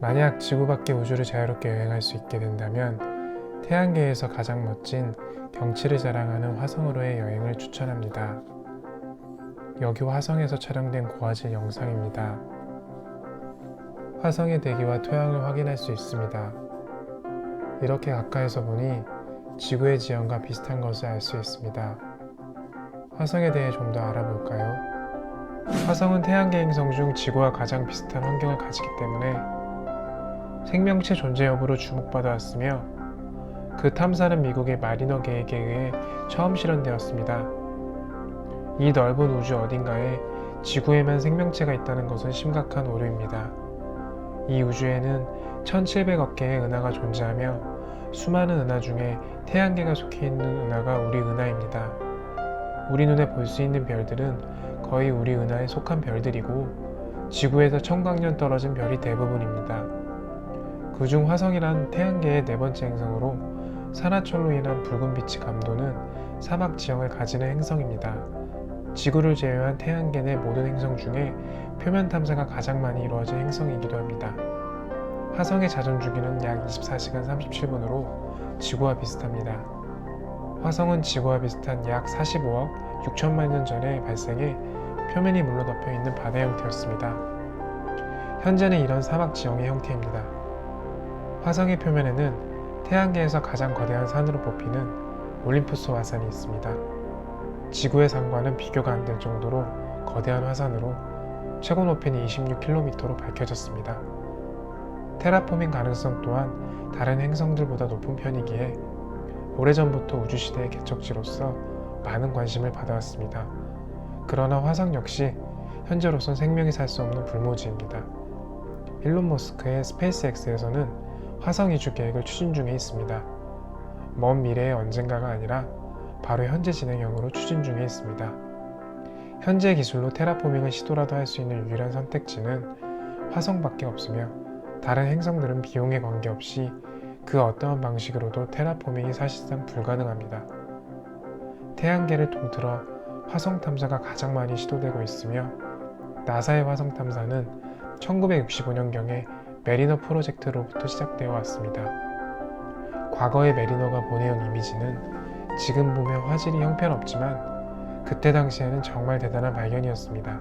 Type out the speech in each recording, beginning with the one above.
만약 지구 밖의 우주를 자유롭게 여행할 수 있게 된다면 태양계에서 가장 멋진 경치를 자랑하는 화성으로의 여행을 추천합니다. 여기 화성에서 촬영된 고화질 영상입니다. 화성의 대기와 토양을 확인할 수 있습니다. 이렇게 가까이서 보니 지구의 지형과 비슷한 것을 알 수 있습니다. 화성에 대해 좀 더 알아볼까요? 화성은 태양계 행성 중 지구와 가장 비슷한 환경을 가지기 때문에 생명체 존재 여부로 주목받아 왔으며 그 탐사는 미국의 마리너 계획에 의해 처음 실현되었습니다. 이 넓은 우주 어딘가에 지구에만 생명체가 있다는 것은 심각한 오류입니다. 이 우주에는 1700억 개의 은하가 존재하며 수많은 은하 중에 태양계가 속해 있는 은하가 우리 은하입니다. 우리 눈에 볼 수 있는 별들은 거의 우리 은하에 속한 별들이고 지구에서 청광년 떨어진 별이 대부분입니다. 그중 화성이란 태양계의 네 번째 행성으로 산화철로 인한 붉은 빛이 감도는 사막 지형을 가지는 행성입니다. 지구를 제외한 태양계 내 모든 행성 중에 표면 탐사가 가장 많이 이루어진 행성이기도 합니다. 화성의 자전 주기는 약 24시간 37분으로 지구와 비슷합니다. 화성은 지구와 비슷한 약 45억 6천만 년 전에 발생해 표면이 물로 덮여 있는 바다 형태였습니다. 현재는 이런 사막 지형의 형태입니다. 화성의 표면에는 태양계에서 가장 거대한 산으로 뽑히는 올림푸스 화산이 있습니다. 지구의 산과는 비교가 안 될 정도로 거대한 화산으로 최고 높이는 26km로 밝혀졌습니다. 테라포밍 가능성 또한 다른 행성들보다 높은 편이기에 오래전부터 우주시대의 개척지로서 많은 관심을 받아왔습니다. 그러나 화성 역시 현재로선 생명이 살 수 없는 불모지입니다. 일론 머스크의 스페이스X에서는 화성 이주 계획을 추진 중에 있습니다. 먼 미래의 언젠가가 아니라 바로 현재 진행형으로 추진 중에 있습니다. 현재 기술로 테라포밍을 시도라도 할 수 있는 유일한 선택지는 화성밖에 없으며 다른 행성들은 비용에 관계없이 그 어떠한 방식으로도 테라포밍이 사실상 불가능합니다. 태양계를 통틀어 화성 탐사가 가장 많이 시도되고 있으며 나사의 화성 탐사는 1965년경에 메리너 프로젝트로부터 시작되어 왔습니다. 과거의 메리너가 보내온 이미지는 지금 보면 화질이 형편없지만 그때 당시에는 정말 대단한 발견이었습니다.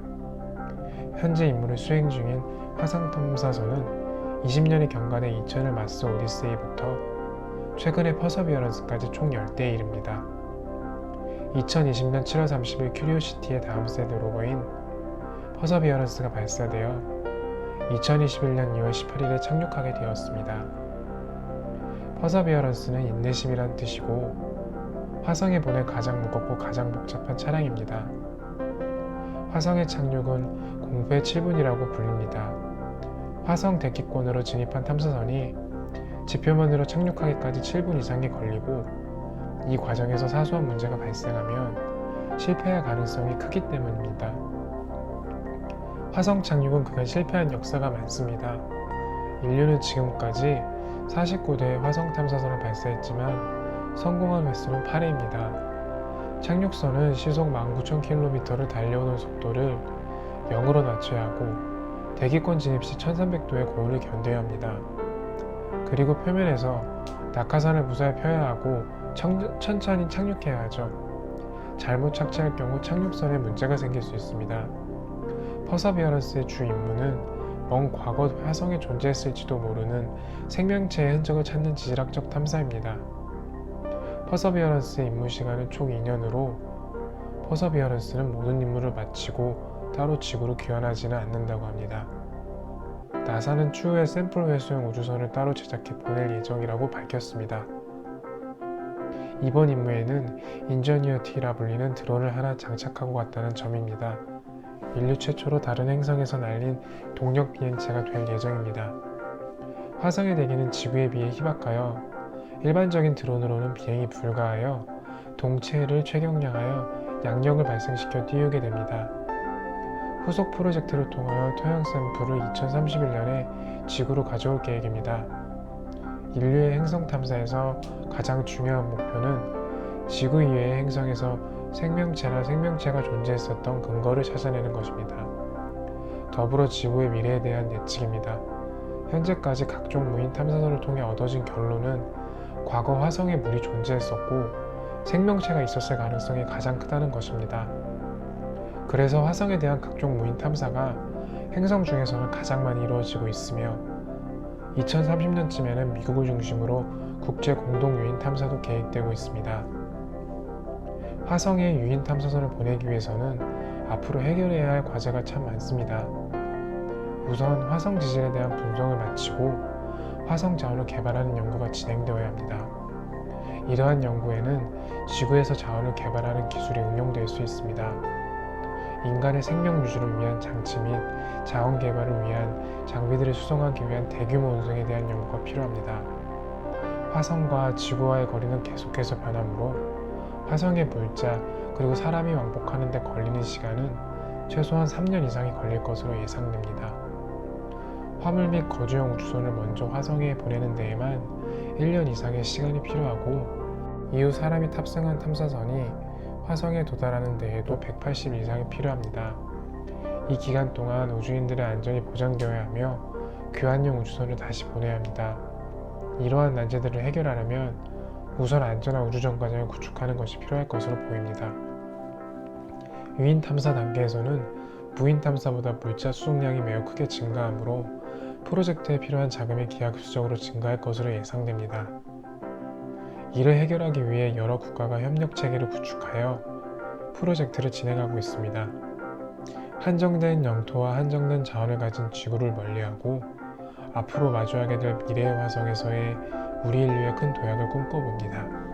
현재 임무를 수행 중인 화성 탐사선은 20년의 경과된 2000을 맞서 오디세이부터 최근의 퍼서비어런스까지 총 10대에 이릅니다. 2020년 7월 30일 큐리오시티의 다음 세대 로버인 퍼서비어런스가 발사되어 2021년 2월 18일에 착륙하게 되었습니다. 퍼서비어런스는 인내심이란 뜻이고 화성에 보낼 가장 무겁고 가장 복잡한 차량입니다. 화성의 착륙은 공포의 7분이라고 불립니다. 화성 대기권으로 진입한 탐사선이 지표면으로 착륙하기까지 7분 이상이 걸리고 이 과정에서 사소한 문제가 발생하면 실패할 가능성이 크기 때문입니다. 화성 착륙은 그간 실패한 역사가 많습니다. 인류는 지금까지 49대의 화성 탐사선을 발사했지만 성공한 횟수는 8회입니다. 착륙선은 시속 19,000km를 달려오는 속도를 0으로 낮춰야 하고 대기권 진입 시 1300도의 고열을 견뎌야 합니다. 그리고 표면에서 낙하산을 무사히 펴야 하고 천천히 착륙해야 하죠. 잘못 착지할 경우 착륙선에 문제가 생길 수 있습니다. 퍼서비어런스의 주 임무는 먼 과거 화성에 존재했을지도 모르는 생명체의 흔적을 찾는 지질학적 탐사입니다. 퍼서비어런스의 임무 시간은 총 2년으로 퍼서비어런스는 모든 임무를 마치고 따로 지구로 귀환하지는 않는다고 합니다. 나사는 추후에 샘플 회수용 우주선을 따로 제작해 보낼 예정이라고 밝혔습니다. 이번 임무에는 인저니어티라 불리는 드론을 하나 장착하고 갔다는 점입니다. 인류 최초로 다른 행성에서 날린 동력 비행체가 될 예정입니다. 화성의 대기는 지구에 비해 희박하여 일반적인 드론으로는 비행이 불가하여 동체를 최경량하여 양력을 발생시켜 띄우게 됩니다. 후속 프로젝트를 통하여 토양 샘플을 2031년에 지구로 가져올 계획입니다. 인류의 행성 탐사에서 가장 중요한 목표는 지구 이외의 행성에서 생명체나 생명체가 존재했었던 근거를 찾아내는 것입니다. 더불어 지구의 미래에 대한 예측입니다. 현재까지 각종 무인 탐사선을 통해 얻어진 결론은 과거 화성에 물이 존재했었고 생명체가 있었을 가능성이 가장 크다는 것입니다. 그래서 화성에 대한 각종 무인 탐사가 행성 중에서는 가장 많이 이루어지고 있으며 2030년쯤에는 미국을 중심으로 국제 공동 유인 탐사도 계획되고 있습니다. 화성에 유인 탐사선을 보내기 위해서는 앞으로 해결해야 할 과제가 참 많습니다. 우선 화성 지질에 대한 분석을 마치고 화성 자원을 개발하는 연구가 진행되어야 합니다. 이러한 연구에는 지구에서 자원을 개발하는 기술이 응용될 수 있습니다. 인간의 생명 유지를 위한 장치 및 자원 개발을 위한 장비들을 수송하기 위한 대규모 운송에 대한 연구가 필요합니다. 화성과 지구와의 거리는 계속해서 변하므로 화성의 물자 그리고 사람이 왕복하는 데 걸리는 시간은 최소한 3년 이상이 걸릴 것으로 예상됩니다. 화물 및 거주용 우주선을 먼저 화성에 보내는 데에만 1년 이상의 시간이 필요하고 이후 사람이 탑승한 탐사선이 화성에 도달하는 데에도 180일 이상이 필요합니다. 이 기간 동안 우주인들의 안전이 보장되어야 하며 교환용 우주선을 다시 보내야 합니다. 이러한 난제들을 해결하려면 우선 안전한 우주 정거장을 구축하는 것이 필요할 것으로 보입니다. 유인 탐사 단계에서는 무인 탐사보다 물자 수송량이 매우 크게 증가하므로 프로젝트에 필요한 자금이 기하급수적으로 증가할 것으로 예상됩니다. 이를 해결하기 위해 여러 국가가 협력 체계를 구축하여 프로젝트를 진행하고 있습니다. 한정된 영토와 한정된 자원을 가진 지구를 멀리하고 앞으로 마주하게 될 미래의 화성에서의 우리 인류의 큰 도약을 꿈꿔봅니다.